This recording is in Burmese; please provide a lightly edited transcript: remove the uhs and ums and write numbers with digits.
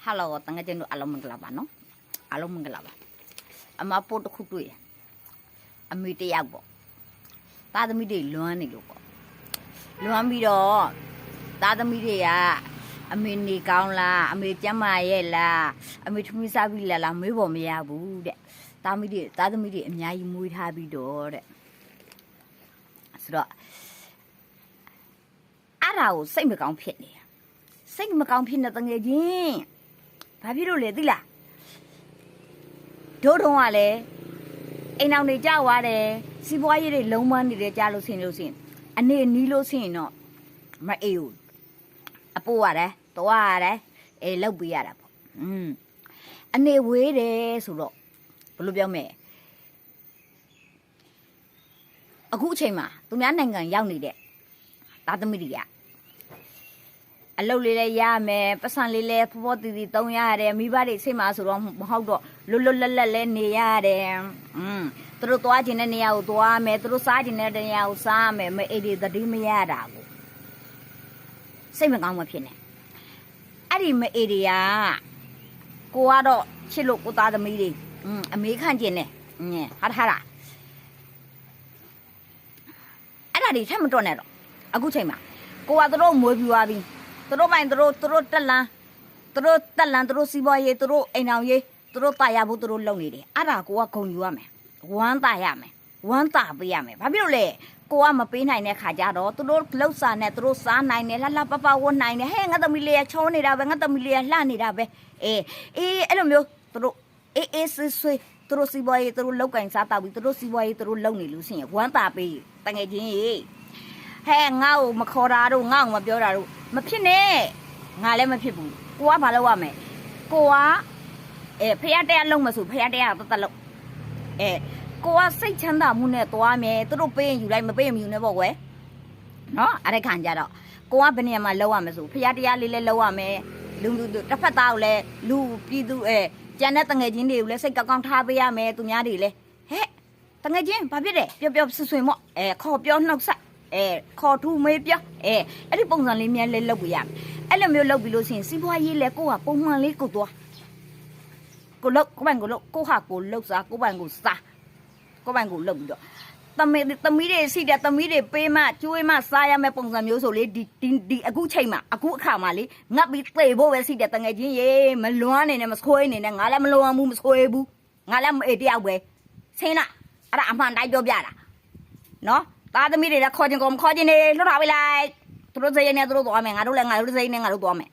Hello, tanga jenu alam mengelaba no, alam mengelaba. Ama pot kutu ya, amite yabo. Tada mide luan ni loko, luan mido, tada mide ya, amini kaun la, amite jamaye la, amite misabi la, ame bom yabu de. Tada mide amyai mui habi do de. So, arau say me kaun pit ni, say me kaun pit na tanga jin. ဘာဖြစ်လို့လဲသိလားဒိုးတုံးကလည်းအိမ်အောင်တွေကြောက်သွားတယ်စီးပွားရေးတွေလုံးမနေတယ်ကြားလို့ဆင်းအနေနီးလို့ဆင်းတော့မအေးဘူးအပိုးရတယ်သွားရတယ်လောက်ပေးရတာပေါ့အနေဝေးတယ်ဆိုတော့ဘယ်လိုပြောမလဲအခုအချိန်မှာသူများနိုင်ငံရောက်နေတဲ့သားသမီးတွေကအလုပ်လေးလည်းရမယ်ပတ်စံလေးလည်းဖောတီတီတုံးရတယ်မိဘတွေစိတ်မှာဆိုတော့မဟုတ်တော့လွတ်လွတ်လပ်လပ်လည်းနေရတယ်သူတို့သွားခြင်းတဲ့နေရာကိုသွားမယ်သူတို့စားခြင်းတဲ့နေရာကိုစားမယ်မအေးဒီသတိမရတာကိုစိတ်မကောင်းမှဖြစ်နေအဲ့ဒီမအေးတွေကကိုကတော့ချစ်လို့ကိုသားသမီးတွေအမေခန့်ကျင်နေဟာထားတာအဲ့ဒါတွေထပ်မတွက်နဲ့တော့အခုချိန်မှာကိုကသူတို့မွေးပြသွားပြီသူတို့ပိုင်သူတို့တက်လန်းသူတို့စီးပွားရေးသူတို့အိမ်အောင်ရေးသူတို့တာရဖို့သူတို့လုပ်နေတယ်အဲ့ဒါကိုကဂုံယူရမယ်ဝမ်းတာရမယ်ဝမ်းတာပေးရမယ်ဘာဖြစ်လို့လဲကိုကမပေးနိုင်တဲ့ခါကျတော့သူတို့လှုပ်စာနဲ့သူတို့စားနိုင်တယ်လှပဝတ်နိုင်တယ်ဟဲ့ငါသမီးလေးချောနေတာပဲငါသမီးလေးလှနေတာပဲအဲ့လိုမျိုးသူတို့ဆွေသူတို့စီးပွားရေးသူတို့လောက်ကင်စားတောက်ပြီးသူတို့စီးပွားရေးသူတို့လုပ်နေလို့ရှိရင်ဝမ်းတာပေးတငယ်ချင်းဟဲ့ငါ့ကိုမခေါ်တာတို့ငါ့ကိုမပြောတာတို့မဖြစ်နဲ့ငါလည်းမဖြစ်ဘူးကိုကဘာလုပ်ရမလဲကိုကဖះတရားလုံးမဆိုဖះတရားတလုံးကိုကစိတ်ချမ်းသာမှုနဲ့သွားမယ်သူတို့ပေးရင်ယူလိုက်မပေးရင်မယူနဲ့ပေါ့ကွယ်နော်အဲ့ဒါခံကြတော့ကိုကဘယ်နေရာမှာလောက်ရမဆိုဖះတရားလေးလည်းလောက်ရမယ်လူတစ်ဖက်သားကိုလည်းလူပြည်သူကျန်တဲ့တငယ်ချင်းတွေကိုလည်းစိတ်ကောင်းထားပေးရမယ်သူများတွေလည်းဟဲ့တငယ်ချင်းဘာဖြစ်တယ်ပျော်ဆွဆွင်ပေါ့ခေါ်ပြောနှုတ်ဆက်ခေါ်ထူမေးပြအဲ့ဒီပုံစံလေးများလဲလုပ်ပြရမယ်အဲ့လိုမျိုးလုပ်ပြီးလို့ရှိရင်စီးပွားရေးလဲကိုကပုံမှန်လေးကိုသွားကိုလုပ်ကိုပိုင်ကိုလုပ်ကိုဟာကိုလုပ်စားကိုပိုင်ကိုစားကိုပိုင်ကိုလုပ်ပြီးတော့သမီးတွေစီတဲ့သမီးတွေပေးမှကျွေးမှစားရမယ့်ပုံစံမျိုးဆိုလေဒီအခုချိန်မှာအခုအခါမှာလေငတ်ပြီးသေဖို့ပဲစီတဲ့တငယ်ချင်းရေမလွမ်းနေနဲ့မဆွေးနေနဲ့ငါလည်းမလွမ်းဘူးမဆွေးဘူးငါလည်းမအေးတယောက်ပဲဆင်းလားအဲ့ဒါအမှန်တိုင်းပြောပြတာနော်သားသမီးတွေလည်းခေါ်ခြင်းကိုမခေါ်ခြင်းနေလွတ်ထားပေးလိုက်သူတို့စိတ်နဲ့သူတို့သွားမယ်ငါတို့လည်းငါတို့စိတ်နဲ့ငါတို့သွားမယ်